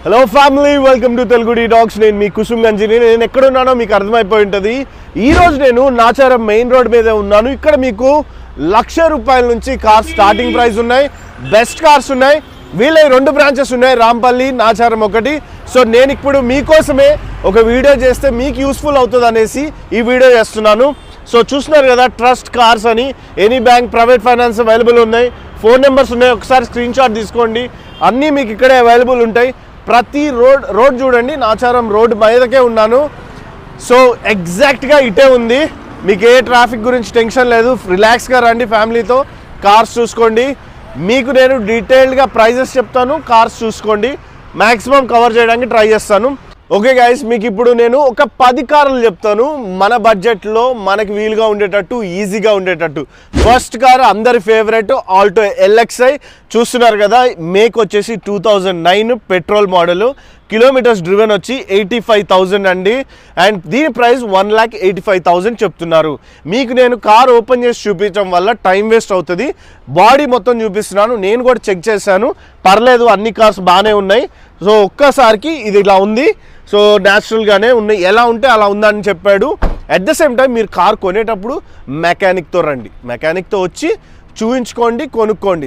Hello family, welcome to తెలుగుడి dogs. నేను మీ కుసుమ్ గంజిని. నేను ఎక్కడున్నానో మీకు అర్థమైపోయి ఉంటుంది. ఈరోజు నేను నాచారం మెయిన్ రోడ్ మీద ఉన్నాను. ఇక్కడ మీకు ₹1,00,000 నుంచి కార్స్ స్టార్టింగ్ ప్రైస్ ఉన్నాయి, బెస్ట్ కార్స్ ఉన్నాయి. వీళ్ళ 2 బ్రాంచెస్ ఉన్నాయి, రాంపల్లి, నాచారం ఒకటి. సో నేను ఇప్పుడు మీకోసమే ఒక వీడియో చేస్తే మీకు యూస్ఫుల్ అవుతుంది అనేసి ఈ వీడియో చేస్తున్నాను. సో చూస్తున్నారు కదా, ట్రస్ట్ కార్స్ అని any bank, private finance available ఉన్నాయి. ఫోన్ నెంబర్స్ ఉన్నాయి, ఒకసారి స్క్రీన్ షాట్ తీసుకోండి. అన్నీ మీకు ఇక్కడే అవైలబుల్ ఉంటాయి. ప్రతి రోడ్ చూడండి, నాచారం రోడ్ మీదకే ఉన్నాను. సో ఎగ్జాక్ట్గా ఇటే ఉంది. మీకు ఏ ట్రాఫిక్ గురించి టెన్షన్ లేదు. రిలాక్స్గా రండి ఫ్యామిలీతో, కార్స్ చూసుకోండి. మీకు నేను డీటెయిల్డ్గా ప్రైజెస్ చెప్తాను, కార్స్ చూసుకోండి. మ్యాక్సిమం కవర్ చేయడానికి ట్రై చేస్తాను. ఓకే గైస్, మీకు ఇప్పుడు నేను ఒక 10 కార్లు చెప్తాను, మన బడ్జెట్లో మనకి వీలుగా ఉండేటట్టు, ఈజీగా ఉండేటట్టు. ఫస్ట్ కార్ అందరి ఫేవరెట్ ఆల్టో LXi. చూస్తున్నారు కదా, మేక్ వచ్చేసి 2009 పెట్రోల్ మోడల్. కిలోమీటర్స్ డ్రివెన్ వచ్చి 85,000 అండి. అండ్ దీని ప్రైస్ 1,85,000 చెప్తున్నారు. మీకు నేను కార్ ఓపెన్ చేసి చూపించడం వల్ల టైం వేస్ట్ అవుతుంది. బాడీ మొత్తం చూపిస్తున్నాను, నేను కూడా చెక్ చేశాను, పర్లేదు, అన్ని కార్స్ బాగానే ఉన్నాయి. సో ఒక్కసారికి ఇది ఇలా ఉంది. సో న్యాచురల్గానే ఉన్నాయి, ఎలా ఉంటే అలా ఉందని చెప్పాడు. అట్ ద సేమ్ టైం మీరు కార్ కొనేటప్పుడు మెకానిక్తో రండి, మెకానిక్తో వచ్చి చూయించుకోండి, కొనుక్కోండి.